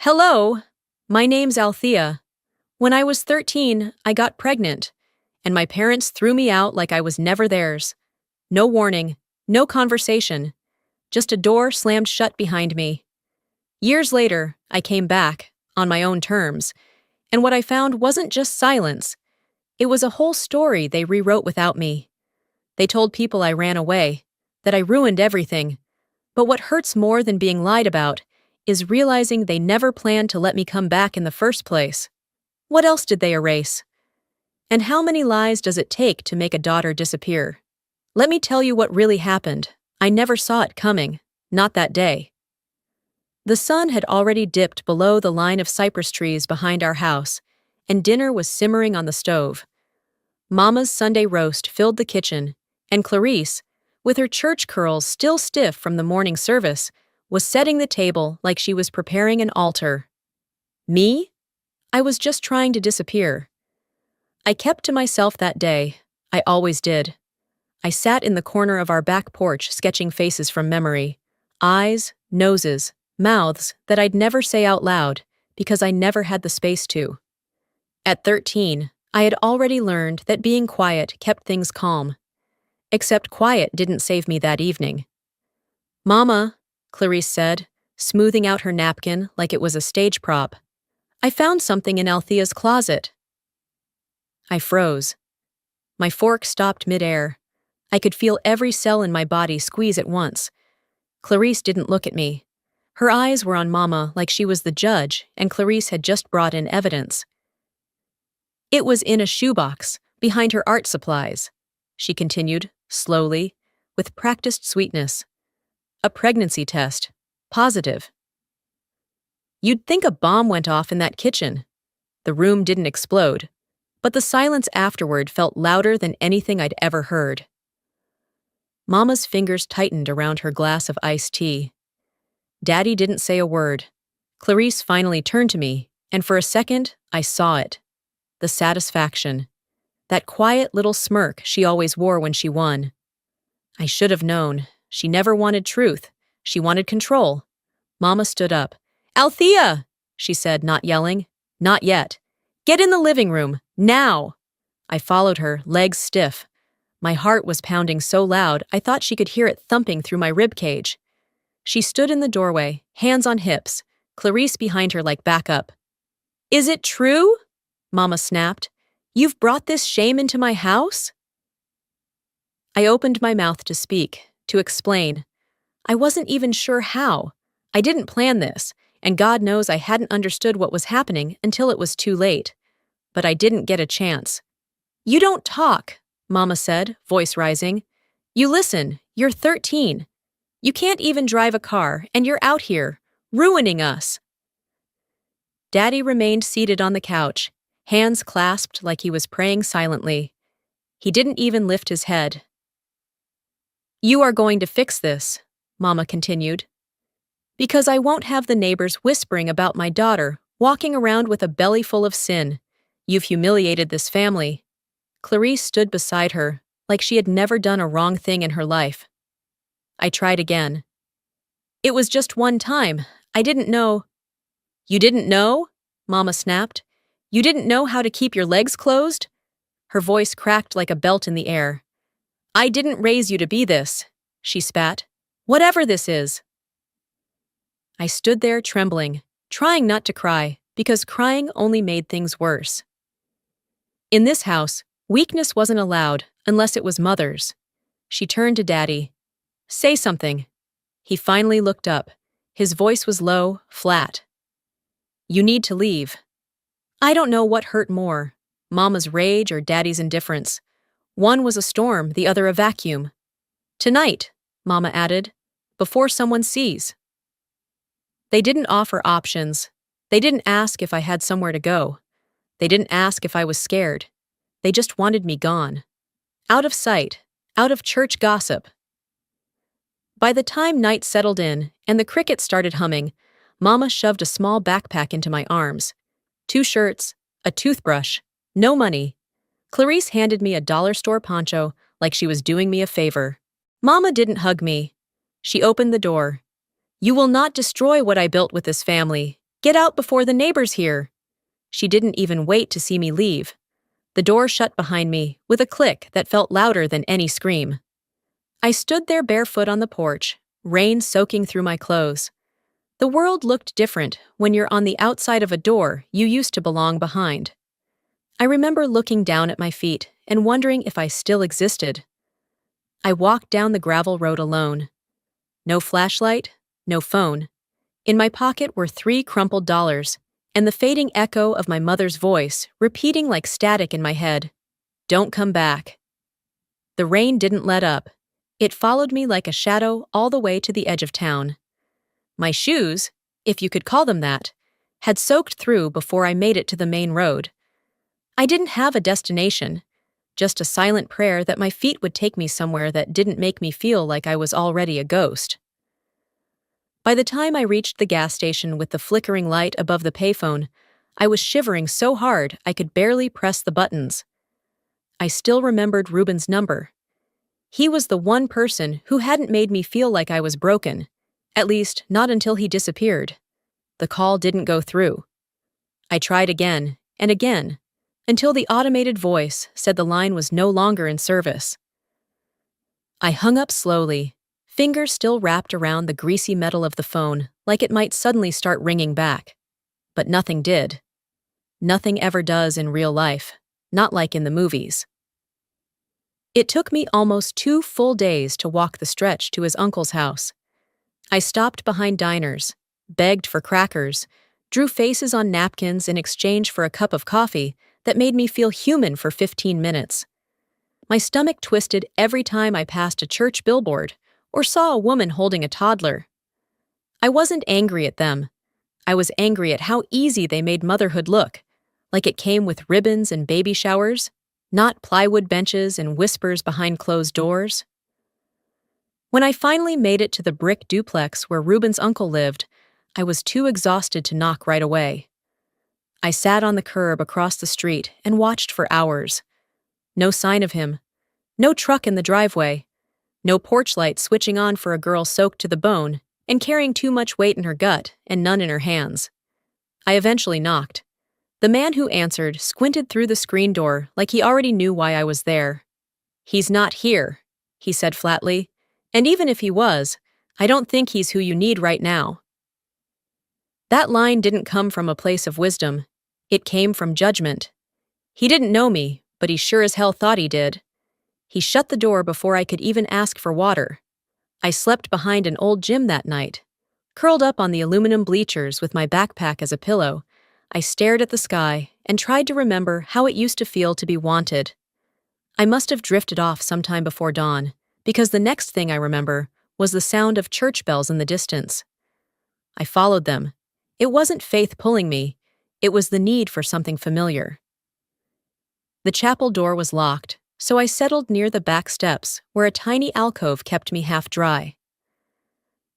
Hello, my name's Althea. When I was 13, I got pregnant, and my parents threw me out like I was never theirs. No warning, no conversation, just a door slammed shut behind me. Years later, I came back, on my own terms, and what I found wasn't just silence. It was a whole story they rewrote without me. They told people I ran away, that I ruined everything. But what hurts more than being lied about is realizing they never planned to let me come back in the first place. What else did they erase? And how many lies does it take to make a daughter disappear? Let me tell you what really happened. I never saw it coming, not that day. The sun had already dipped below the line of cypress trees behind our house, and dinner was simmering on the stove. Mama's Sunday roast filled the kitchen, and Clarice, with her church curls still stiff from the morning service, was setting the table like she was preparing an altar. Me? I was just trying to disappear. I kept to myself that day. I always did. I sat in the corner of our back porch sketching faces from memory. Eyes, noses, mouths that I'd never say out loud because I never had the space to. At 13, I had already learned that being quiet kept things calm. Except quiet didn't save me that evening. "Mama," Clarice said, smoothing out her napkin like it was a stage prop, "I found something in Althea's closet." I froze. My fork stopped midair. I could feel every cell in my body squeeze at once. Clarice didn't look at me. Her eyes were on Mama like she was the judge and Clarice had just brought in evidence. "It was in a shoebox, behind her art supplies," she continued, slowly, with practiced sweetness. "A pregnancy test. Positive." You'd think a bomb went off in that kitchen. The room didn't explode, but the silence afterward felt louder than anything I'd ever heard. Mama's fingers tightened around her glass of iced tea. Daddy didn't say a word. Clarice finally turned to me, and for a second, I saw it. The satisfaction. That quiet little smirk she always wore when she won. I should have known. She never wanted truth. She wanted control. Mama stood up. "Althea!" she said, not yelling. "Not yet. Get in the living room, now!" I followed her, legs stiff. My heart was pounding so loud I thought she could hear it thumping through my ribcage. She stood in the doorway, hands on hips, Clarice behind her like backup. "Is it true?" Mama snapped. "You've brought this shame into my house?" I opened my mouth to speak, to explain. I wasn't even sure how. I didn't plan this, and God knows I hadn't understood what was happening until it was too late. But I didn't get a chance. "You don't talk," Mama said, voice rising. "You listen. You're 13. You can't even drive a car, and you're out here, ruining us." Daddy remained seated on the couch, hands clasped like he was praying silently. He didn't even lift his head. "You are going to fix this," Mama continued. "Because I won't have the neighbors whispering about my daughter walking around with a belly full of sin. You've humiliated this family." Clarice stood beside her, like she had never done a wrong thing in her life. I tried again. "It was just one time. I didn't know." "You didn't know?" Mama snapped. "You didn't know how to keep your legs closed?" Her voice cracked like a belt in the air. "I didn't raise you to be this," she spat. "Whatever this is." I stood there trembling, trying not to cry, because crying only made things worse. In this house, weakness wasn't allowed unless it was Mother's. She turned to Daddy. "Say something." He finally looked up. His voice was low, flat. "You need to leave." I don't know what hurt more, Mama's rage or Daddy's indifference. One was a storm, the other a vacuum. "Tonight," Mama added, "before someone sees." They didn't offer options. They didn't ask if I had somewhere to go. They didn't ask if I was scared. They just wanted me gone. Out of sight, out of church gossip. By the time night settled in and the cricket started humming, Mama shoved a small backpack into my arms. 2 shirts, a toothbrush, no money. Clarice handed me a dollar store poncho like she was doing me a favor. Mama didn't hug me. She opened the door. "You will not destroy what I built with this family," Get out before the neighbors hear. She didn't even wait to see me leave. The door shut behind me with a click that felt louder than any scream. I stood there barefoot on the porch, rain soaking through my clothes. The world looked different when you're on the outside of a door you used to belong behind. I remember looking down at my feet and wondering if I still existed. I walked down the gravel road alone. No flashlight, no phone. In my pocket were 3 crumpled dollars, and the fading echo of my mother's voice repeating like static in my head. Don't come back. The rain didn't let up. It followed me like a shadow all the way to the edge of town. My shoes, if you could call them that, had soaked through before I made it to the main road. I didn't have a destination, just a silent prayer that my feet would take me somewhere that didn't make me feel like I was already a ghost. By the time I reached the gas station with the flickering light above the payphone, I was shivering so hard I could barely press the buttons. I still remembered Ruben's number. He was the one person who hadn't made me feel like I was broken, at least not until he disappeared. The call didn't go through. I tried again and again, until the automated voice said the line was no longer in service. I hung up slowly, fingers still wrapped around the greasy metal of the phone like it might suddenly start ringing back. But nothing did. Nothing ever does in real life, not like in the movies. It took me almost 2 full days to walk the stretch to his uncle's house. I stopped behind diners, begged for crackers, drew faces on napkins in exchange for a cup of coffee that made me feel human for 15 minutes. My stomach twisted every time I passed a church billboard or saw a woman holding a toddler. I wasn't angry at them. I was angry at how easy they made motherhood look, like it came with ribbons and baby showers, not plywood benches and whispers behind closed doors. When I finally made it to the brick duplex where Ruben's uncle lived, I was too exhausted to knock right away. I sat on the curb across the street and watched for hours. No sign of him. No truck in the driveway. No porch light switching on for a girl soaked to the bone and carrying too much weight in her gut and none in her hands. I eventually knocked. The man who answered squinted through the screen door like he already knew why I was there. "He's not here," he said flatly, "and even if he was, I don't think he's who you need right now." That line didn't come from a place of wisdom. It came from judgment. He didn't know me, but he sure as hell thought he did. He shut the door before I could even ask for water. I slept behind an old gym that night. Curled up on the aluminum bleachers with my backpack as a pillow, I stared at the sky and tried to remember how it used to feel to be wanted. I must have drifted off sometime before dawn, because the next thing I remember was the sound of church bells in the distance. I followed them. It wasn't faith pulling me. It was the need for something familiar. The chapel door was locked, so I settled near the back steps where a tiny alcove kept me half dry.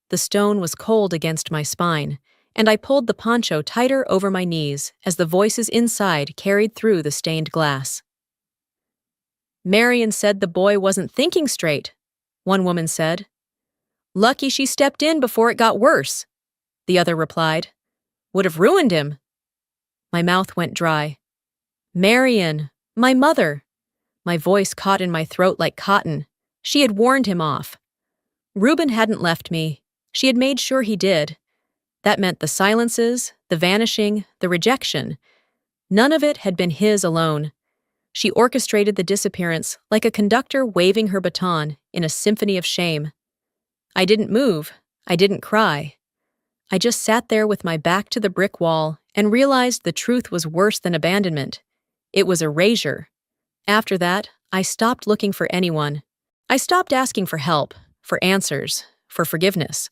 The stone was cold against my spine, and I pulled the poncho tighter over my knees as the voices inside carried through the stained glass. "Marion said the boy wasn't thinking straight," one woman said. "Lucky she stepped in before it got worse," the other replied. "Would have ruined him." My mouth went dry. "Marion, my mother." My voice caught in my throat like cotton. She had warned him off. Ruben hadn't left me. She had made sure he did. That meant the silences, the vanishing, the rejection. None of it had been his alone. She orchestrated the disappearance like a conductor waving her baton in a symphony of shame. I didn't move. I didn't cry. I just sat there with my back to the brick wall and realized the truth was worse than abandonment. It was erasure. After that, I stopped looking for anyone. I stopped asking for help, for answers, for forgiveness.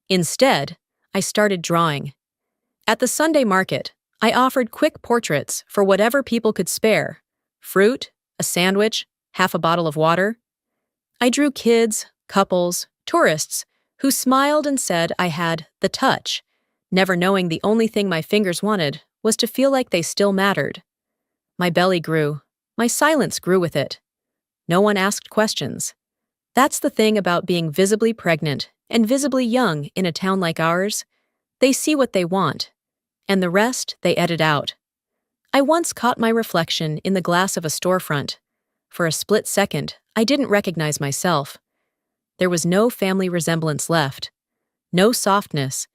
Instead, I started drawing. At the Sunday market, I offered quick portraits for whatever people could spare: fruit, a sandwich, half a bottle of water. I drew kids, couples, tourists, who smiled and said I had the touch, never knowing the only thing my fingers wanted was to feel like they still mattered. My belly grew. My silence grew with it. No one asked questions. That's the thing about being visibly pregnant and visibly young in a town like ours. They see what they want. and the rest they edit out. I once caught my reflection in the glass of a storefront. For a split second, I didn't recognize myself. There was no family resemblance left. No softness.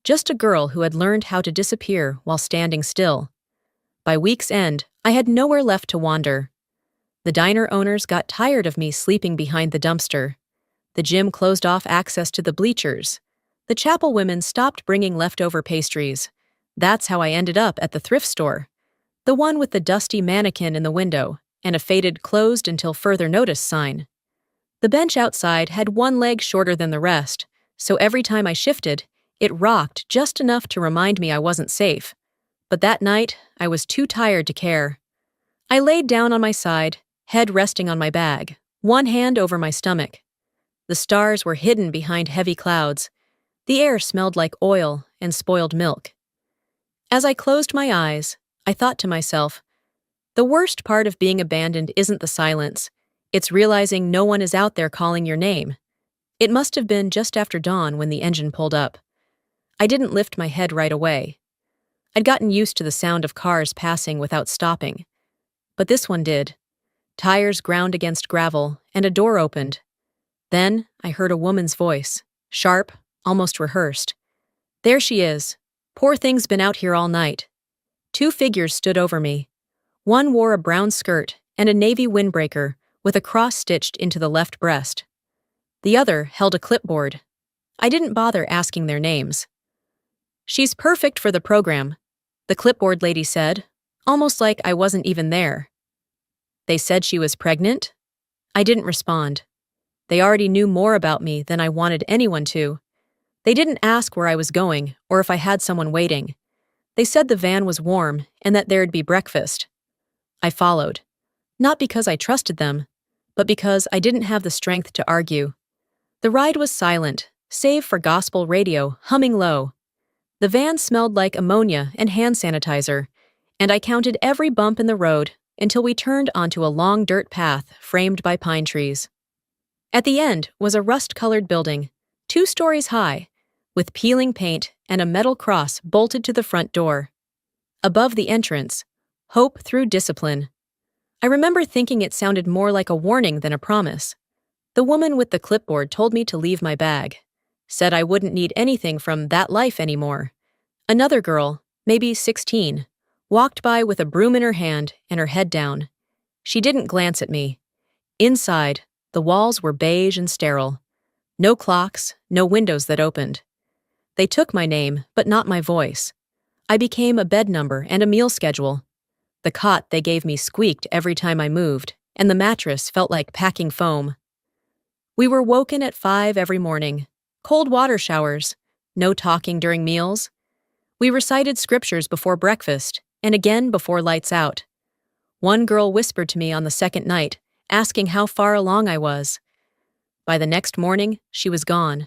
Just a girl who had learned how to disappear while standing still. By week's end, I had nowhere left to wander. The diner owners got tired of me sleeping behind the dumpster. The gym closed off access to the bleachers. The chapel women stopped bringing leftover pastries. That's how I ended up at the thrift store. The one with the dusty mannequin in the window and a faded closed until further notice sign. The bench outside had one leg shorter than the rest, so every time I shifted, it rocked just enough to remind me I wasn't safe. But that night, I was too tired to care. I laid down on my side, head resting on my bag, one hand over my stomach. The stars were hidden behind heavy clouds. The air smelled like oil and spoiled milk. As I closed my eyes, I thought to myself, the worst part of being abandoned isn't the silence. It's realizing no one is out there calling your name. It must have been just after dawn when the engine pulled up. I didn't lift my head right away. I'd gotten used to the sound of cars passing without stopping. But this one did. Tires ground against gravel, and a door opened. Then I heard a woman's voice, sharp, almost rehearsed. There she is. Poor thing's been out here all night. Two figures stood over me. One wore a brown skirt and a navy windbreaker with a cross stitched into the left breast. The other held a clipboard. I didn't bother asking their names. She's perfect for the program, the clipboard lady said, almost like I wasn't even there. They said she was pregnant? I didn't respond. They already knew more about me than I wanted anyone to. They didn't ask where I was going or if I had someone waiting. They said the van was warm and that there'd be breakfast. I followed. Not because I trusted them, but because I didn't have the strength to argue. The ride was silent, save for gospel radio humming low. The van smelled like ammonia and hand sanitizer, and I counted every bump in the road until we turned onto a long dirt path framed by pine trees. At the end was a rust-colored building, 2 stories high, with peeling paint and a metal cross bolted to the front door. Above the entrance, Hope Through Discipline. I remember thinking it sounded more like a warning than a promise. The woman with the clipboard told me to leave my bag, said I wouldn't need anything from that life anymore. Another girl, maybe 16, walked by with a broom in her hand and her head down. She didn't glance at me. Inside, the walls were beige and sterile. No clocks, no windows that opened. They took my name, but not my voice. I became a bed number and a meal schedule. The cot they gave me squeaked every time I moved, and the mattress felt like packing foam. We were woken at 5 every morning. Cold water showers. No talking during meals. We recited scriptures before breakfast, and again before lights out. One girl whispered to me on the second night, asking how far along I was. By the next morning, she was gone.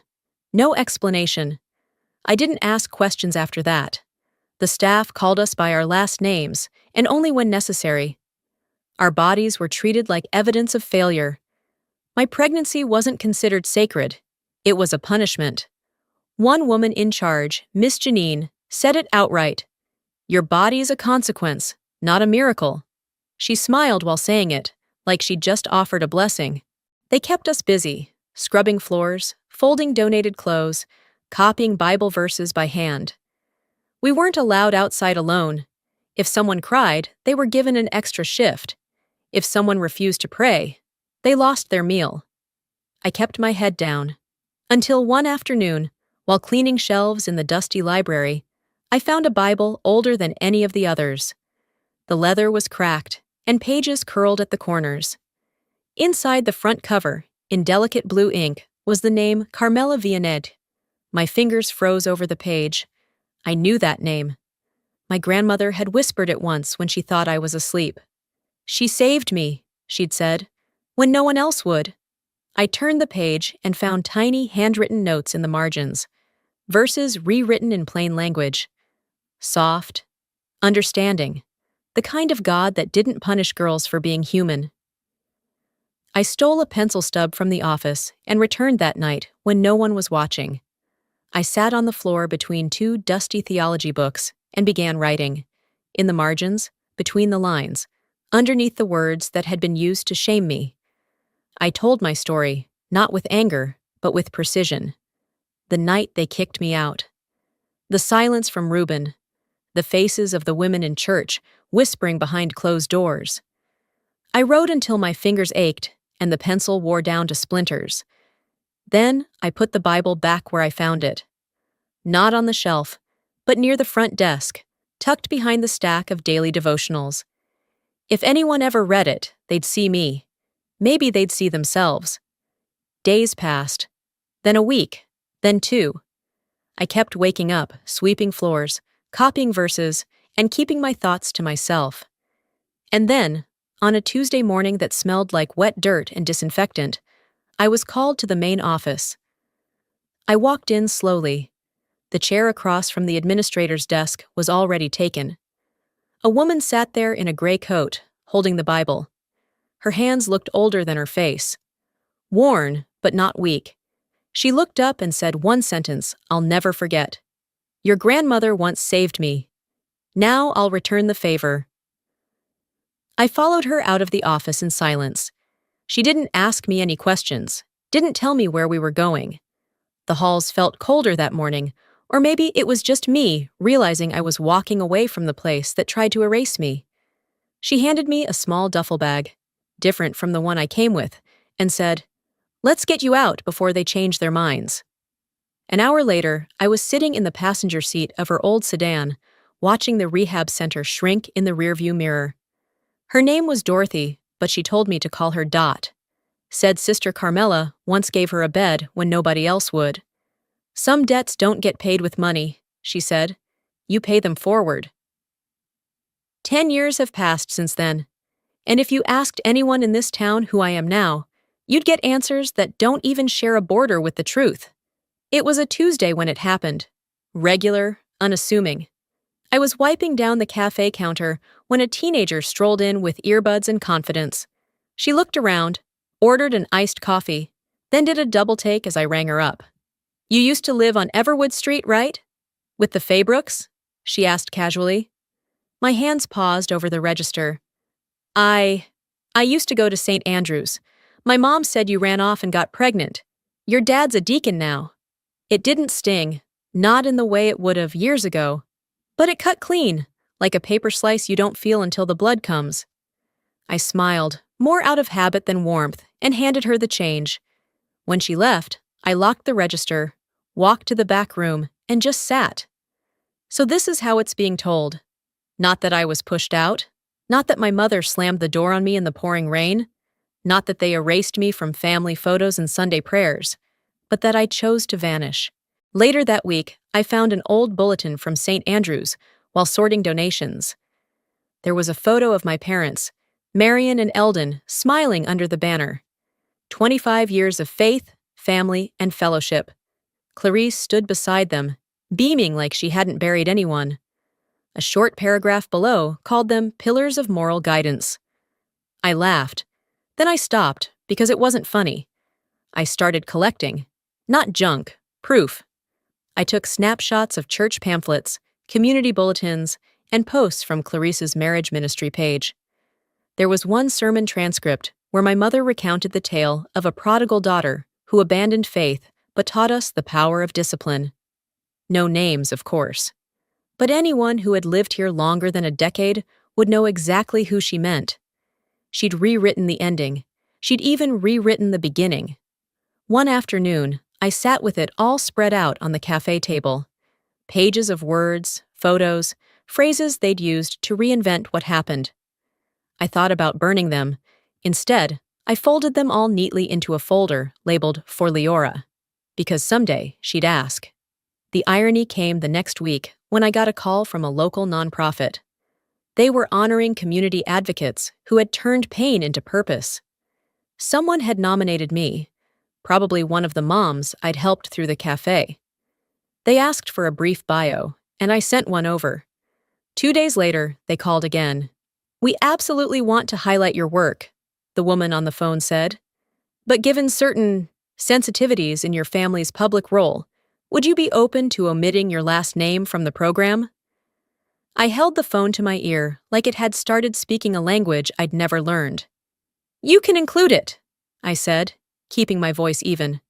No explanation. I didn't ask questions after that. The staff called us by our last names, and only when necessary. Our bodies were treated like evidence of failure. My pregnancy wasn't considered sacred. It was a punishment. One woman in charge, Miss Janine, said it outright. Your body is a consequence, not a miracle. She smiled while saying it, like she'd just offered a blessing. They kept us busy, scrubbing floors, folding donated clothes, copying Bible verses by hand. We weren't allowed outside alone. If someone cried, they were given an extra shift. If someone refused to pray, they lost their meal. I kept my head down. Until one afternoon, while cleaning shelves in the dusty library, I found a Bible older than any of the others. The leather was cracked, and pages curled at the corners. Inside the front cover, in delicate blue ink, was the name Carmela Vianet. My fingers froze over the page. I knew that name. My grandmother had whispered it once when she thought I was asleep. She saved me, she'd said, when no one else would. I turned the page and found tiny handwritten notes in the margins, verses rewritten in plain language. Soft, understanding, the kind of God that didn't punish girls for being human. I stole a pencil stub from the office and returned that night when no one was watching. I sat on the floor between 2 dusty theology books, and began writing. In the margins, between the lines, underneath the words that had been used to shame me. I told my story, not with anger, but with precision. The night they kicked me out. The silence from Reuben. The faces of the women in church, whispering behind closed doors. I wrote until my fingers ached and the pencil wore down to splinters. Then I put the Bible back where I found it. Not on the shelf, but near the front desk, tucked behind the stack of daily devotionals. If anyone ever read it, they'd see me. Maybe they'd see themselves. Days passed, then a week, then 2. I kept waking up, sweeping floors, copying verses, and keeping my thoughts to myself. And then, on a Tuesday morning that smelled like wet dirt and disinfectant, I was called to the main office. I walked in slowly. The chair across from the administrator's desk was already taken. A woman sat there in a gray coat, holding the Bible. Her hands looked older than her face. Worn, but not weak. She looked up and said one sentence I'll never forget. "Your grandmother once saved me. Now I'll return the favor." I followed her out of the office in silence. She didn't ask me any questions, didn't tell me where we were going. The halls felt colder that morning, or maybe it was just me realizing I was walking away from the place that tried to erase me. She handed me a small duffel bag, different from the one I came with, and said, "Let's get you out before they change their minds." An hour later, I was sitting in the passenger seat of her old sedan, watching the rehab center shrink in the rearview mirror. Her name was Dorothy, but she told me to call her Dot. Said Sister Carmela once gave her a bed when nobody else would. "Some debts don't get paid with money," she said. "You pay them forward." 10 years have passed since then, and if you asked anyone in this town who I am now, you'd get answers that don't even share a border with the truth. It was a Tuesday when it happened. Regular, unassuming. I was wiping down the cafe counter when a teenager strolled in with earbuds and confidence. She looked around, ordered an iced coffee, then did a double take as I rang her up. "You used to live on Everwood Street, right? With the Fayebrooks?" she asked casually. My hands paused over the register. I used to go to St. Andrew's. My mom said you ran off and got pregnant. Your dad's a deacon now." It didn't sting, not in the way it would have years ago, but it cut clean, like a paper slice you don't feel until the blood comes. I smiled, more out of habit than warmth, and handed her the change. When she left, I locked the register, walked to the back room, and just sat. So this is how it's being told. Not that I was pushed out, not that my mother slammed the door on me in the pouring rain, not that they erased me from family photos and Sunday prayers, but that I chose to vanish. Later that week, I found an old bulletin from St. Andrew's while sorting donations. There was a photo of my parents, Marion and Eldon, smiling under the banner. 25 years of faith, family, and fellowship. Clarice stood beside them, beaming like she hadn't buried anyone. A short paragraph below called them pillars of moral guidance. I laughed. Then I stopped because it wasn't funny. I started collecting. Not junk, proof. I took snapshots of church pamphlets, community bulletins, and posts from Clarice's marriage ministry page. There was one sermon transcript where my mother recounted the tale of a prodigal daughter who abandoned faith but taught us the power of discipline. No names, of course. But anyone who had lived here longer than a decade would know exactly who she meant. She'd rewritten the ending. She'd even rewritten the beginning. One afternoon, I sat with it all spread out on the cafe table. Pages of words, photos, phrases they'd used to reinvent what happened. I thought about burning them. Instead, I folded them all neatly into a folder labeled for Leora, because someday she'd ask. The irony came the next week when I got a call from a local nonprofit. They were honoring community advocates who had turned pain into purpose. Someone had nominated me, probably one of the moms I'd helped through the cafe. They asked for a brief bio, and I sent one over. 2 days later, they called again. "We absolutely want to highlight your work," the woman on the phone said. "But given certain sensitivities in your family's public role, would you be open to omitting your last name from the program?" I held the phone to my ear like it had started speaking a language I'd never learned. "You can include it," I said, keeping my voice even.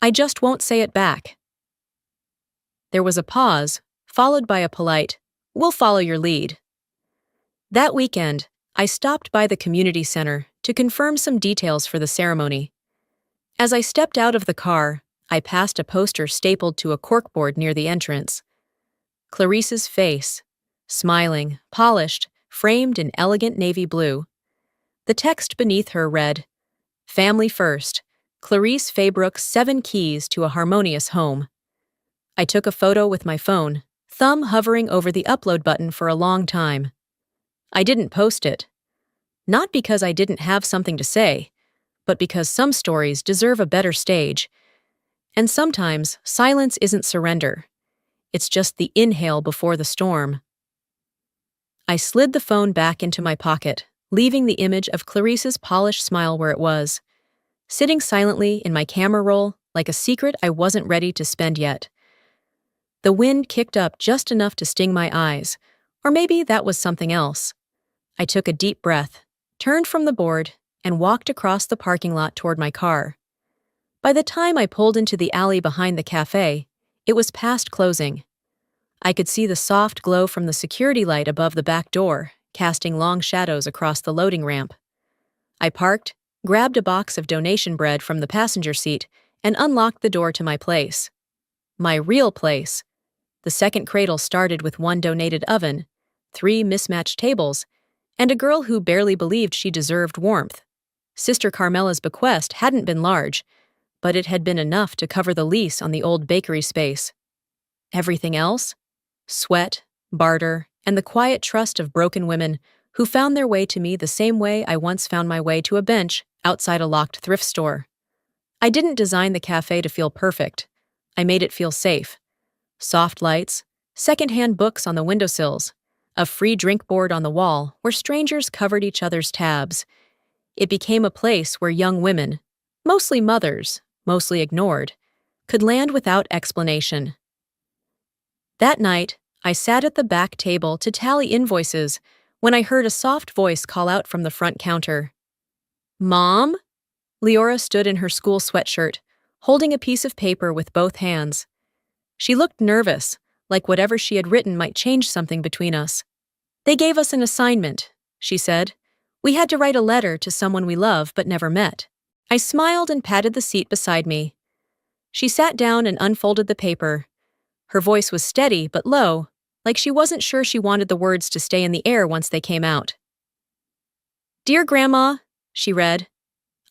"I just won't say it back." There was a pause, followed by a polite, "We'll follow your lead." That weekend, I stopped by the community center to confirm some details for the ceremony. As I stepped out of the car, I passed a poster stapled to a corkboard near the entrance. Clarice's face, smiling, polished, framed in elegant navy blue. The text beneath her read, "Family First, Clarice Faybrook's 7 Keys to a Harmonious Home." I took a photo with my phone, thumb hovering over the upload button for a long time. I didn't post it. Not because I didn't have something to say, but because some stories deserve a better stage. And sometimes silence isn't surrender. It's just the inhale before the storm. I slid the phone back into my pocket, leaving the image of Clarice's polished smile where it was, sitting silently in my camera roll like a secret I wasn't ready to spend yet. The wind kicked up just enough to sting my eyes, or maybe that was something else. I took a deep breath, turned from the board, and walked across the parking lot toward my car. By the time I pulled into the alley behind the cafe, it was past closing. I could see the soft glow from the security light above the back door, casting long shadows across the loading ramp. I parked, grabbed a box of donation bread from the passenger seat, and unlocked the door to my place. My real place. The second cradle started with 1 donated oven, 3 mismatched tables, and a girl who barely believed she deserved warmth. Sister Carmela's bequest hadn't been large, but it had been enough to cover the lease on the old bakery space. Everything else? Sweat, barter, and the quiet trust of broken women who found their way to me the same way I once found my way to a bench outside a locked thrift store. I didn't design the cafe to feel perfect. I made it feel safe. Soft lights, secondhand books on the windowsills, a free drink board on the wall where strangers covered each other's tabs. It became a place where young women, mostly mothers, mostly ignored, could land without explanation. That night, I sat at the back table to tally invoices when I heard a soft voice call out from the front counter. "Mom?" Leora stood in her school sweatshirt, holding a piece of paper with both hands. She looked nervous, like whatever she had written might change something between us. "They gave us an assignment," she said. "We had to write a letter to someone we love but never met." I smiled and patted the seat beside me. She sat down and unfolded the paper. Her voice was steady but low, like she wasn't sure she wanted the words to stay in the air once they came out. "Dear Grandma," she read,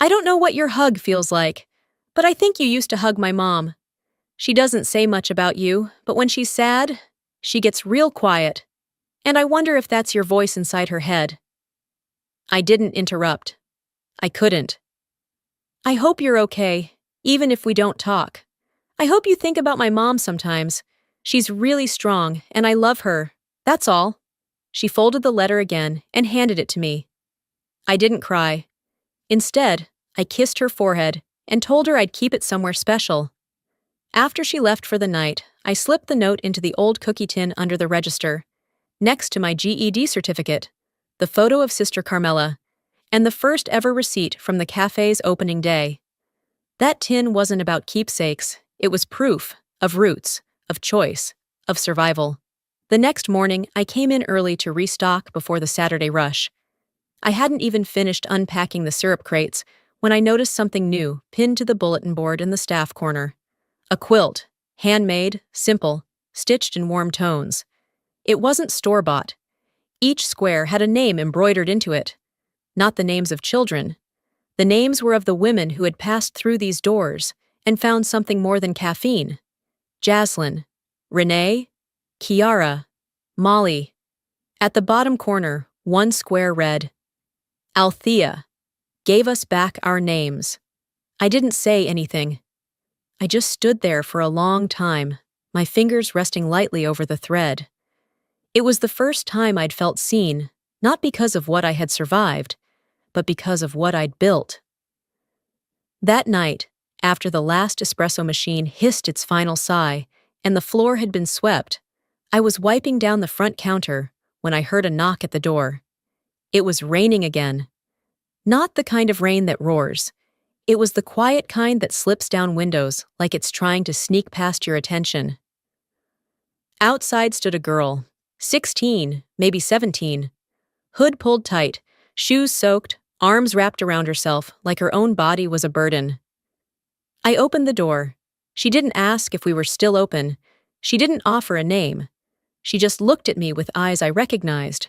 "I don't know what your hug feels like, but I think you used to hug my mom. She doesn't say much about you, but when she's sad, she gets real quiet. And I wonder if that's your voice inside her head." I didn't interrupt. I couldn't. "I hope you're okay, even if we don't talk. I hope you think about my mom sometimes. She's really strong, and I love her. That's all." She folded the letter again and handed it to me. I didn't cry. Instead, I kissed her forehead and told her I'd keep it somewhere special. After she left for the night, I slipped the note into the old cookie tin under the register, next to my GED certificate, the photo of Sister Carmela, and the first ever receipt from the cafe's opening day. That tin wasn't about keepsakes, it was proof of roots, of choice, of survival. The next morning, I came in early to restock before the Saturday rush. I hadn't even finished unpacking the syrup crates when I noticed something new pinned to the bulletin board in the staff corner. A quilt, handmade, simple, stitched in warm tones. It wasn't store-bought. Each square had a name embroidered into it. Not the names of children. The names were of the women who had passed through these doors and found something more than caffeine. Jaslyn, Renee, Kiara, Molly. At the bottom corner, one square read, "Althea gave us back our names." I didn't say anything. I just stood there for a long time, my fingers resting lightly over the thread. It was the first time I'd felt seen, not because of what I had survived, but because of what I'd built. That night, after the last espresso machine hissed its final sigh and the floor had been swept, I was wiping down the front counter when I heard a knock at the door. It was raining again. Not the kind of rain that roars. It was the quiet kind that slips down windows like it's trying to sneak past your attention. Outside stood a girl, 16, maybe 17. Hood pulled tight, shoes soaked, arms wrapped around herself like her own body was a burden. I opened the door. She didn't ask if we were still open. She didn't offer a name. She just looked at me with eyes I recognized.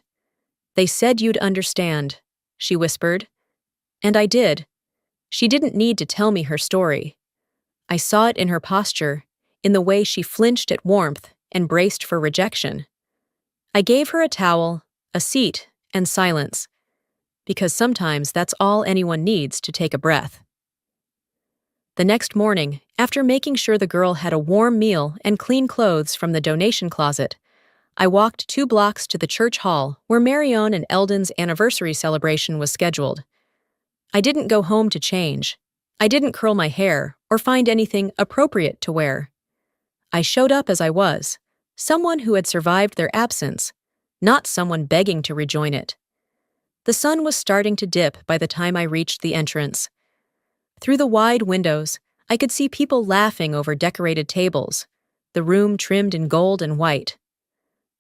"They said you'd understand," she whispered. And I did. She didn't need to tell me her story. I saw it in her posture, in the way she flinched at warmth and braced for rejection. I gave her a towel, a seat, and silence, because sometimes that's all anyone needs to take a breath. The next morning, after making sure the girl had a warm meal and clean clothes from the donation closet, I walked 2 blocks to the church hall where Marion and Eldon's anniversary celebration was scheduled. I didn't go home to change. I didn't curl my hair or find anything appropriate to wear. I showed up as I was, someone who had survived their absence, not someone begging to rejoin it. The sun was starting to dip by the time I reached the entrance. Through the wide windows, I could see people laughing over decorated tables, the room trimmed in gold and white.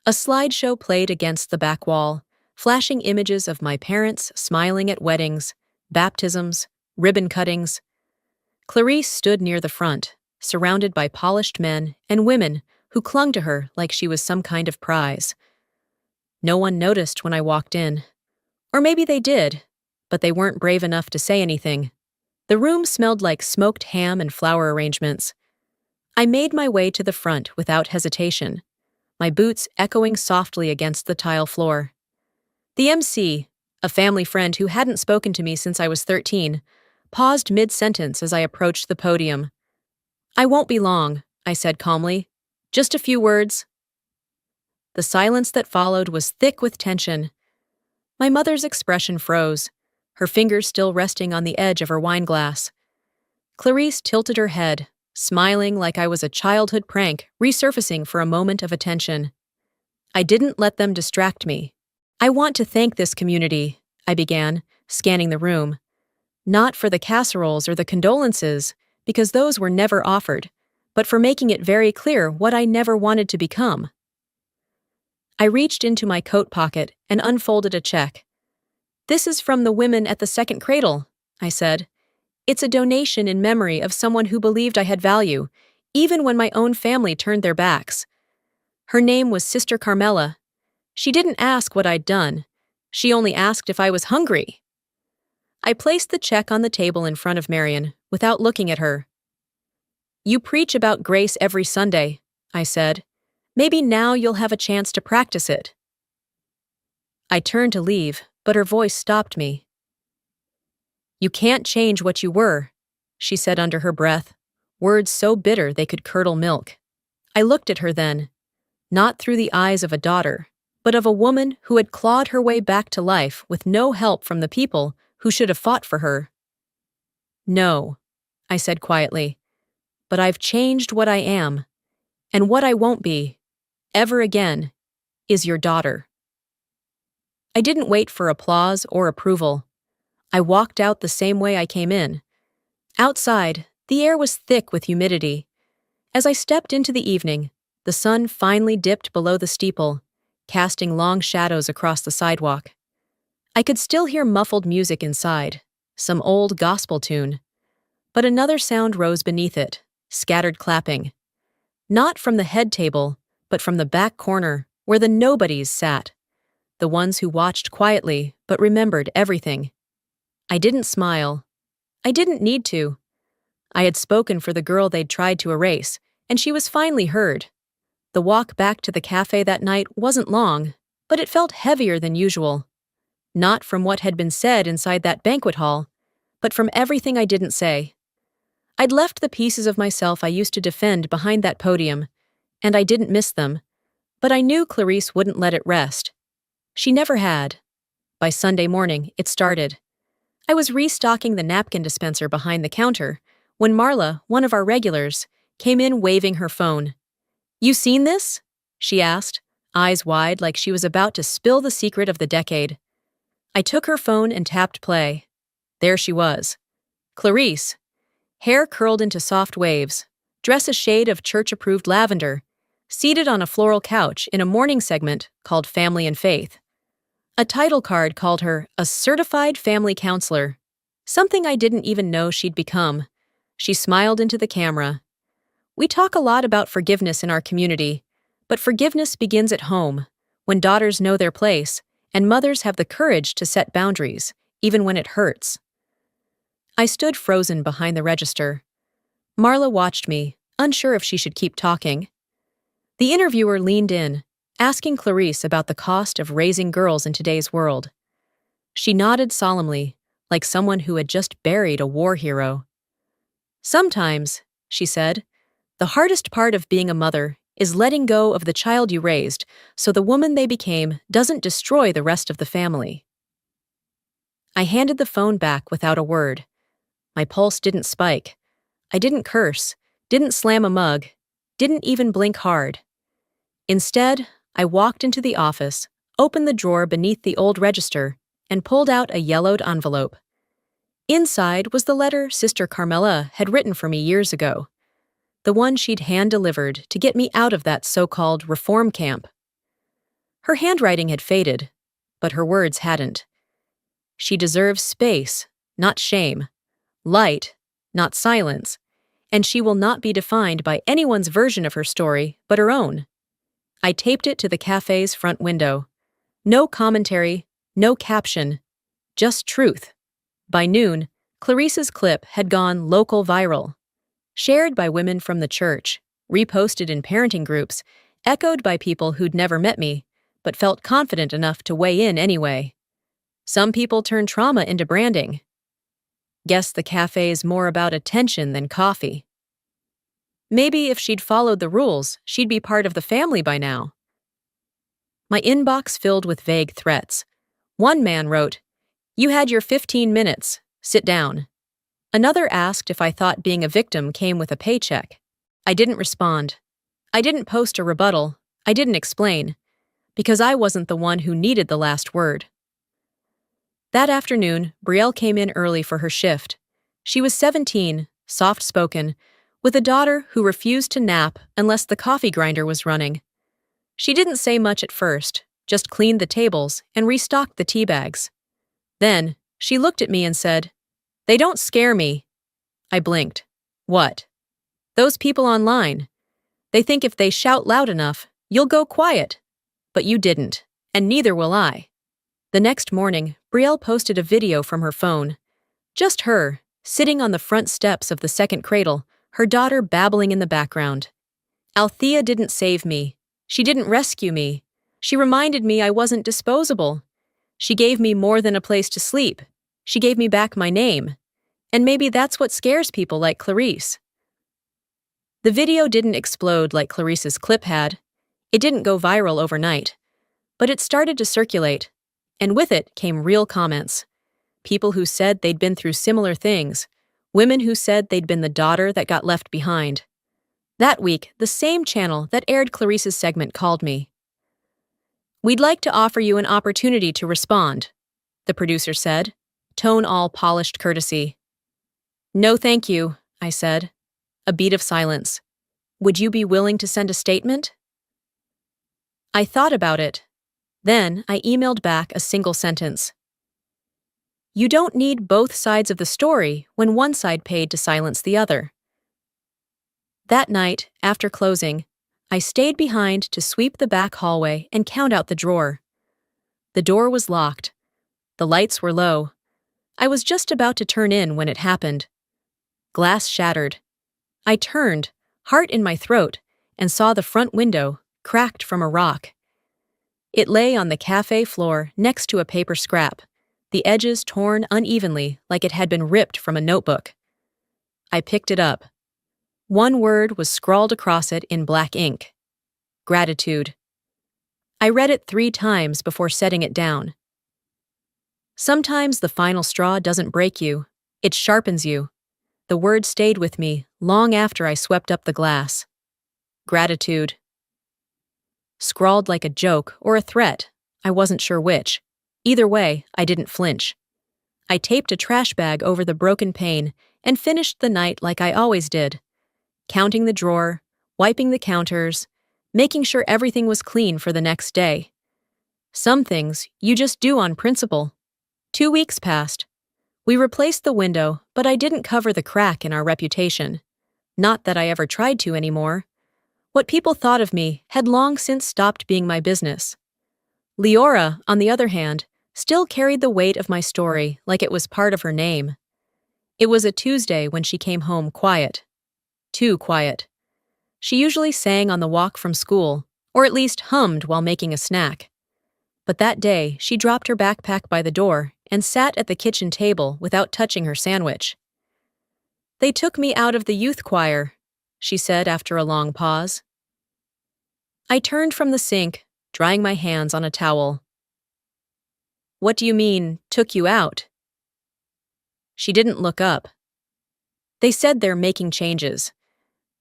A slideshow played against the back wall, flashing images of my parents smiling at weddings, baptisms, ribbon cuttings. Clarice stood near the front, surrounded by polished men and women who clung to her like she was some kind of prize. No one noticed when I walked in. Or maybe they did, but they weren't brave enough to say anything. The room smelled like smoked ham and flower arrangements. I made my way to the front without hesitation, my boots echoing softly against the tile floor. The MC, a family friend who hadn't spoken to me since I was 13, paused mid-sentence as I approached the podium. "I won't be long," I said calmly. "Just a few words." The silence that followed was thick with tension. My mother's expression froze, her fingers still resting on the edge of her wine glass. Clarice tilted her head, smiling like I was a childhood prank resurfacing for a moment of attention. I didn't let them distract me. "I want to thank this community," I began, scanning the room. "Not for the casseroles or the condolences, because those were never offered, but for making it very clear what I never wanted to become." I reached into my coat pocket and unfolded a check. "This is from the women at the second cradle," I said. "It's a donation in memory of someone who believed I had value, even when my own family turned their backs. Her name was Sister Carmela. She didn't ask what I'd done. She only asked if I was hungry." I placed the check on the table in front of Marion, without looking at her. "You preach about grace every Sunday," I said. "Maybe now you'll have a chance to practice it." I turned to leave, but her voice stopped me. "You can't change what you were," she said under her breath, words so bitter they could curdle milk. I looked at her then, not through the eyes of a daughter, but of a woman who had clawed her way back to life with no help from the people who should have fought for her. "No," I said quietly, "but I've changed what I am, and what I won't be, ever again, is your daughter." I didn't wait for applause or approval. I walked out the same way I came in. Outside, the air was thick with humidity. As I stepped into the evening, the sun finally dipped below the steeple, casting long shadows across the sidewalk. I could still hear muffled music inside, some old gospel tune. But another sound rose beneath it, scattered clapping. Not from the head table, but from the back corner, where the nobodies sat. The ones who watched quietly, but remembered everything. I didn't smile. I didn't need to. I had spoken for the girl they'd tried to erase, and she was finally heard. The walk back to the cafe that night wasn't long, but it felt heavier than usual. Not from what had been said inside that banquet hall, but from everything I didn't say. I'd left the pieces of myself I used to defend behind that podium, and I didn't miss them, but I knew Clarice wouldn't let it rest. She never had. By Sunday morning, it started. I was restocking the napkin dispenser behind the counter when Marla, one of our regulars, came in waving her phone. "You seen this?" she asked, eyes wide like she was about to spill the secret of the decade. I took her phone and tapped play. There she was. Clarice. Hair curled into soft waves, dress a shade of church-approved lavender, seated on a floral couch in a morning segment called Family and Faith. A title card called her a certified family counselor, something I didn't even know she'd become. She smiled into the camera. We talk a lot about forgiveness in our community, but forgiveness begins at home, when daughters know their place and mothers have the courage to set boundaries, even when it hurts. I stood frozen behind the register. Marla watched me, unsure if she should keep talking. The interviewer leaned in, asking Clarice about the cost of raising girls in today's world. She nodded solemnly, like someone who had just buried a war hero. Sometimes, she said, the hardest part of being a mother is letting go of the child you raised so the woman they became doesn't destroy the rest of the family. I handed the phone back without a word. My pulse didn't spike. I didn't curse, didn't slam a mug, didn't even blink hard. Instead, I walked into the office, opened the drawer beneath the old register, and pulled out a yellowed envelope. Inside was the letter Sister Carmela had written for me years ago, the one she'd hand-delivered to get me out of that so-called reform camp. Her handwriting had faded, but her words hadn't. She deserves space, not shame, light, not silence, and she will not be defined by anyone's version of her story but her own. I taped it to the cafe's front window. No commentary, no caption, just truth. By noon, Clarice's clip had gone local viral. Shared by women from the church, reposted in parenting groups, echoed by people who'd never met me, but felt confident enough to weigh in anyway. Some people turn trauma into branding. Guess the cafe's more about attention than coffee. Maybe if she'd followed the rules, she'd be part of the family by now. My inbox filled with vague threats. One man wrote, "You had your 15 minutes. Sit down." Another asked if I thought being a victim came with a paycheck. I didn't respond. I didn't post a rebuttal. I didn't explain. Because I wasn't the one who needed the last word. That afternoon, Brielle came in early for her shift. She was 17, soft-spoken, with a daughter who refused to nap unless the coffee grinder was running. She didn't say much at first, just cleaned the tables and restocked the tea bags. Then, she looked at me and said, "They don't scare me." I blinked. What? Those people online. They think if they shout loud enough, you'll go quiet. But you didn't, and neither will I. The next morning, Brielle posted a video from her phone. Just her, sitting on the front steps of the second cradle, her daughter babbling in the background. Althea didn't save me. She didn't rescue me. She reminded me I wasn't disposable. She gave me more than a place to sleep. She gave me back my name. And maybe that's what scares people like Clarice. The video didn't explode like Clarice's clip had. It didn't go viral overnight. But it started to circulate. And with it came real comments. People who said they'd been through similar things. Women who said they'd been the daughter that got left behind. That week, the same channel that aired Clarice's segment called me. "We'd like to offer you an opportunity to respond," the producer said, tone all polished courtesy. "No thank you," I said. A beat of silence. "Would you be willing to send a statement?" I thought about it. Then I emailed back a single sentence. You don't need both sides of the story when one side paid to silence the other. That night, after closing, I stayed behind to sweep the back hallway and count out the drawer. The door was locked. The lights were low. I was just about to turn in when it happened. Glass shattered. I turned, heart in my throat, and saw the front window, cracked from a rock. It lay on the cafe floor next to a paper scrap, the edges torn unevenly like it had been ripped from a notebook. I picked it up. One word was scrawled across it in black ink. Gratitude. I read it 3 times before setting it down. Sometimes the final straw doesn't break you, it sharpens you. The word stayed with me long after I swept up the glass. Gratitude. scrawled like a joke or a threat. I wasn't sure which. Either way, I didn't flinch. I taped a trash bag over the broken pane and finished the night like I always did, counting the drawer, wiping the counters, making sure everything was clean for the next day. Some things you just do on principle. 2 weeks passed. We replaced the window, but I didn't cover the crack in our reputation. Not that I ever tried to anymore. What people thought of me had long since stopped being my business. Leora, on the other hand, still carried the weight of my story like it was part of her name. It was a Tuesday when she came home quiet. Too quiet. She usually sang on the walk from school, or at least hummed while making a snack. But that day, she dropped her backpack by the door and sat at the kitchen table without touching her sandwich. "They took me out of the youth choir," she said after a long pause. I turned from the sink, drying my hands on a towel. "What do you mean, took you out?" She didn't look up. "They said they're making changes."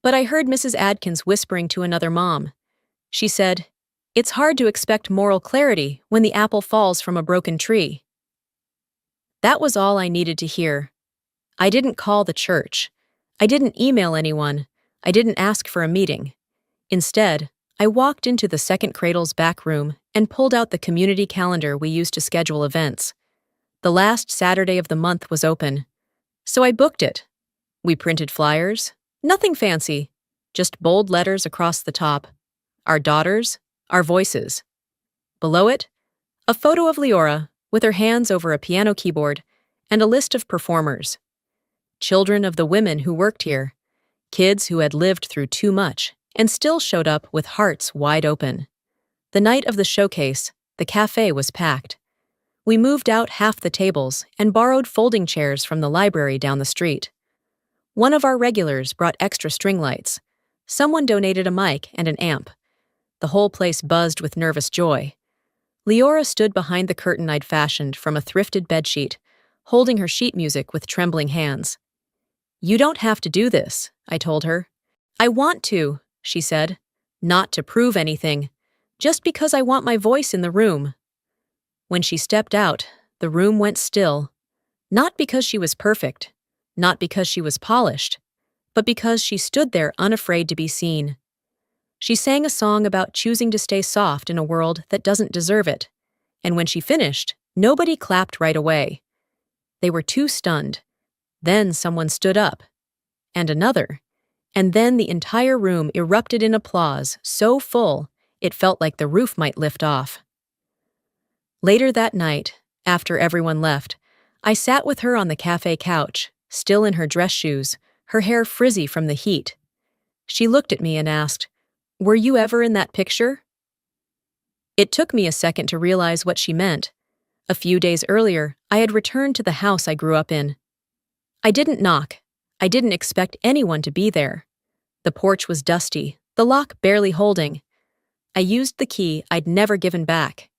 But I heard Mrs. Adkins whispering to another mom. She said, "It's hard to expect moral clarity when the apple falls from a broken tree." That was all I needed to hear. I didn't call the church. I didn't email anyone. I didn't ask for a meeting. Instead, I walked into the Second Cradle's back room and pulled out the community calendar we used to schedule events. The last Saturday of the month was open, so I booked it. We printed flyers. Nothing fancy, just bold letters across the top. Our daughters, our voices. Below it, a photo of Leora with her hands over a piano keyboard and a list of performers. Children of the women who worked here, kids who had lived through too much and still showed up with hearts wide open. The night of the showcase, the cafe was packed. We moved out half the tables and borrowed folding chairs from the library down the street. One of our regulars brought extra string lights. Someone donated a mic and an amp. The whole place buzzed with nervous joy. Leora stood behind the curtain I'd fashioned from a thrifted bedsheet, holding her sheet music with trembling hands. "You don't have to do this," I told her. "I want to," she said. "Not to prove anything, just because I want my voice in the room." When she stepped out, the room went still. Not because she was perfect. Not because she was polished, but because she stood there unafraid to be seen. She sang a song about choosing to stay soft in a world that doesn't deserve it, and when she finished, nobody clapped right away. They were too stunned. Then someone stood up, and another, and then the entire room erupted in applause so full it felt like the roof might lift off. Later that night, after everyone left, I sat with her on the cafe couch, still in her dress shoes, her hair frizzy from the heat. She looked at me and asked, "Were you ever in that picture?" It took me a second to realize what she meant. A few days earlier, I had returned to the house I grew up in. I didn't knock. I didn't expect anyone to be there. The porch was dusty, the lock barely holding. I used the key I'd never given back.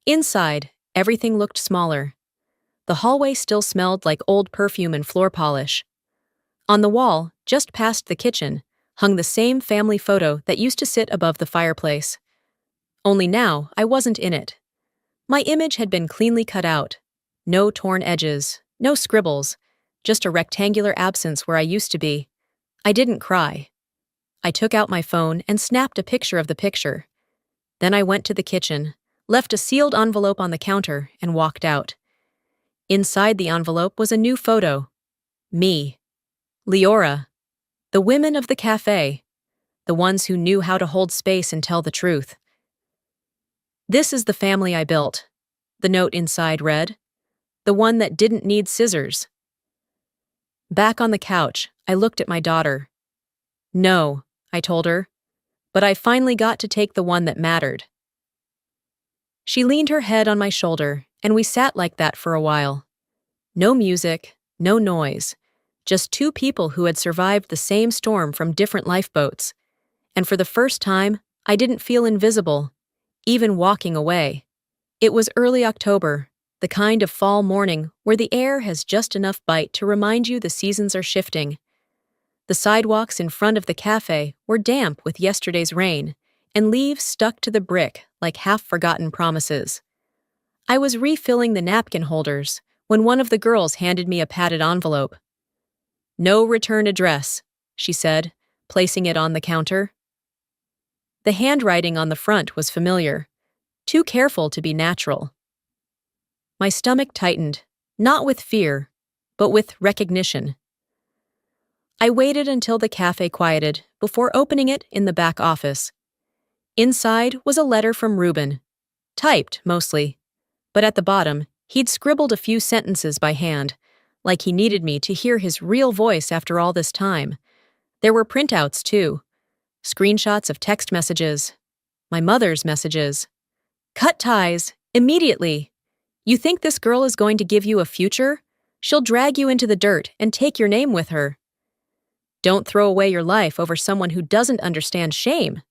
Inside, everything looked smaller. The hallway still smelled like old perfume and floor polish. On the wall, just past the kitchen, hung the same family photo that used to sit above the fireplace. Only now, I wasn't in it. My image had been cleanly cut out. No torn edges, no scribbles, just a rectangular absence where I used to be. I didn't cry. I took out my phone and snapped a picture of the picture. Then I went to the kitchen, left a sealed envelope on the counter, and walked out. Inside the envelope was a new photo. Me. Leora. The women of the cafe. The ones who knew how to hold space and tell the truth. "This is the family I built," the note inside read. "The one that didn't need scissors." Back on the couch, I looked at my daughter. "No," I told her, "but I finally got to take the one that mattered." She leaned her head on my shoulder, and we sat like that for a while. No music, no noise, just two people who had survived the same storm from different lifeboats. And for the first time, I didn't feel invisible, even walking away. It was early October, the kind of fall morning where the air has just enough bite to remind you the seasons are shifting. The sidewalks in front of the cafe were damp with yesterday's rain, and leaves stuck to the brick like half-forgotten promises. I was refilling the napkin holders when one of the girls handed me a padded envelope. "No return address," she said, placing it on the counter. The handwriting on the front was familiar, too careful to be natural. My stomach tightened, not with fear, but with recognition. I waited until the cafe quieted before opening it in the back office. Inside was a letter from Reuben, typed mostly, but at the bottom, he'd scribbled a few sentences by hand, like he needed me to hear his real voice after all this time. There were printouts, too. Screenshots of text messages. My mother's messages. "Cut ties, immediately. You think this girl is going to give you a future? She'll drag you into the dirt and take your name with her. Don't throw away your life over someone who doesn't understand shame."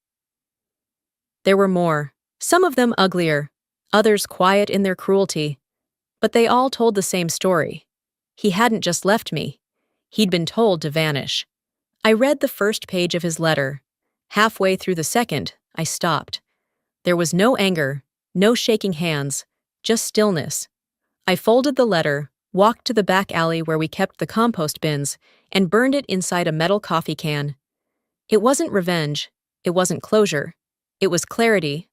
There were more, some of them uglier, others quiet in their cruelty. But they all told the same story. He hadn't just left me. He'd been told to vanish. I read the first page of his letter. Halfway through the second, I stopped. There was no anger, no shaking hands, just stillness. I folded the letter, walked to the back alley where we kept the compost bins, and burned it inside a metal coffee can. It wasn't revenge. It wasn't closure. It was clarity.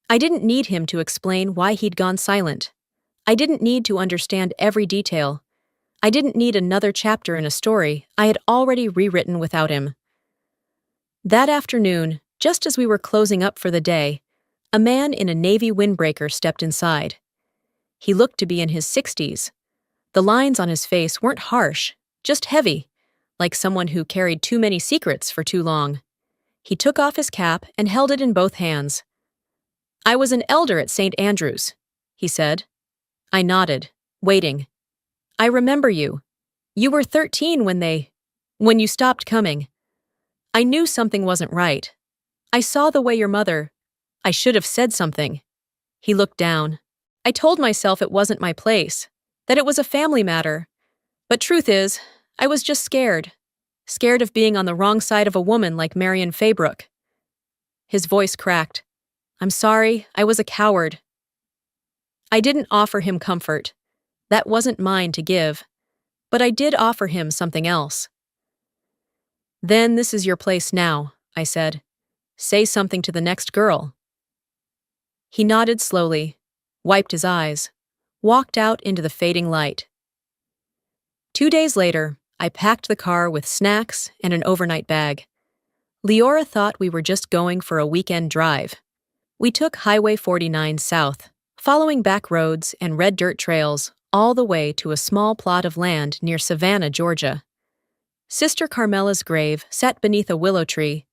I didn't need him to explain why he'd gone silent. I didn't need to understand every detail. I didn't need another chapter in a story I had already rewritten without him. That afternoon, just as we were closing up for the day, a man in a navy windbreaker stepped inside. He looked to be in his 60s. The lines on his face weren't harsh, just heavy, like someone who carried too many secrets for too long. He took off his cap and held it in both hands. "I was an elder at St. Andrew's," he said. I nodded, waiting. "I remember you. You were 13 when you stopped coming. I knew something wasn't right. I saw the way your mother. I should have said something." He looked down. "I told myself it wasn't my place, that it was a family matter. But truth is, I was just scared. Scared of being on the wrong side of a woman like Marion Faybrook." His voice cracked. "I'm sorry, I was a coward." I didn't offer him comfort. That wasn't mine to give. But I did offer him something else. "Then this is your place now," I said. "Say something to the next girl." He nodded slowly, wiped his eyes, walked out into the fading light. 2 days later, I packed the car with snacks and an overnight bag. Leora thought we were just going for a weekend drive. We took Highway 49 south, following back roads and red dirt trails all the way to a small plot of land near Savannah, Georgia. Sister Carmela's grave sat beneath a willow tree,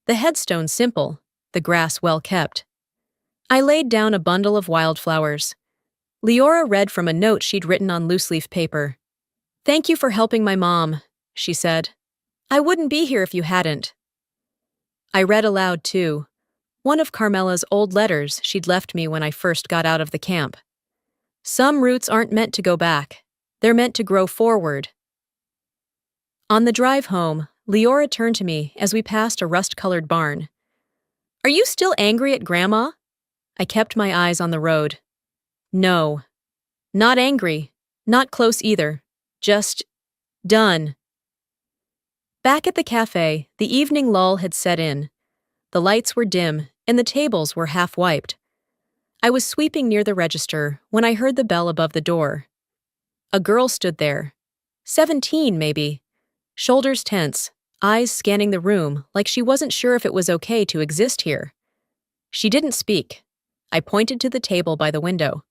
the headstone simple, the grass well kept. I laid down a bundle of wildflowers. Leora read from a note she'd written on loose-leaf paper. "Thank you for helping my mom," she said. "I wouldn't be here if you hadn't." I read aloud, too, one of Carmela's old letters she'd left me when I first got out of the camp. "Some roots aren't meant to go back. They're meant to grow forward." On the drive home, Leora turned to me as we passed a rust-colored barn. "Are you still angry at Grandma?" I kept my eyes on the road. "No. Not angry. Not close either. Just done." Back at the cafe, the evening lull had set in. The lights were dim, and the tables were half-wiped. I was sweeping near the register when I heard the bell above the door. A girl stood there. 17, maybe. Shoulders tense, eyes scanning the room like she wasn't sure if it was okay to exist here. She didn't speak. I pointed to the table by the window.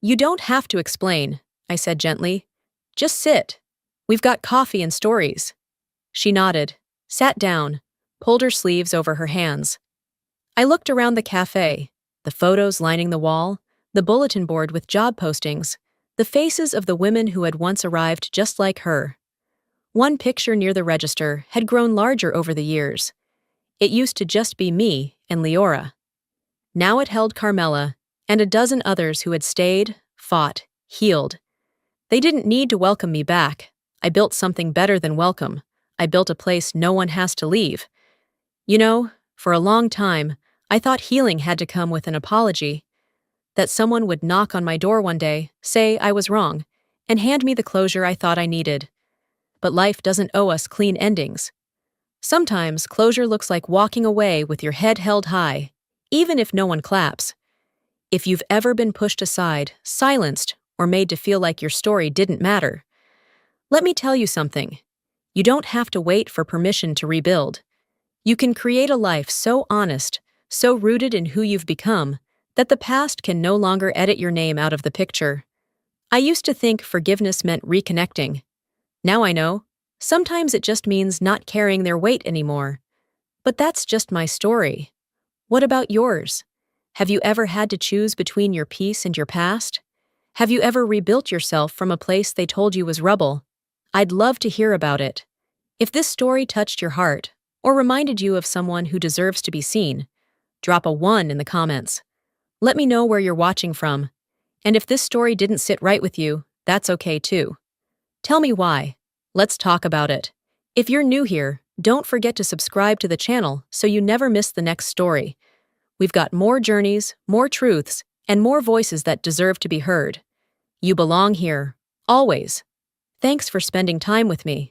"You don't have to explain," I said gently. "Just sit. We've got coffee and stories." She nodded, sat down, pulled her sleeves over her hands. I looked around the cafe, the photos lining the wall, the bulletin board with job postings, the faces of the women who had once arrived just like her. One picture near the register had grown larger over the years. It used to just be me and Leora. Now it held Carmela and a dozen others who had stayed, fought, healed. They didn't need to welcome me back. I built something better than welcome. I built a place no one has to leave. You know, for a long time, I thought healing had to come with an apology, that someone would knock on my door one day, say I was wrong, and hand me the closure I thought I needed. But life doesn't owe us clean endings. Sometimes closure looks like walking away with your head held high, even if no one claps. If you've ever been pushed aside, silenced, or made to feel like your story didn't matter, let me tell you something. You don't have to wait for permission to rebuild. You can create a life so honest, so rooted in who you've become, that the past can no longer edit your name out of the picture. I used to think forgiveness meant reconnecting. Now I know. Sometimes it just means not carrying their weight anymore. But that's just my story. What about yours? Have you ever had to choose between your peace and your past? Have you ever rebuilt yourself from a place they told you was rubble? I'd love to hear about it. If this story touched your heart, or reminded you of someone who deserves to be seen, drop a 1 in the comments. Let me know where you're watching from. And if this story didn't sit right with you, that's okay too. Tell me why. Let's talk about it. If you're new here, don't forget to subscribe to the channel so you never miss the next story. We've got more journeys, more truths, and more voices that deserve to be heard. You belong here, always. Thanks for spending time with me.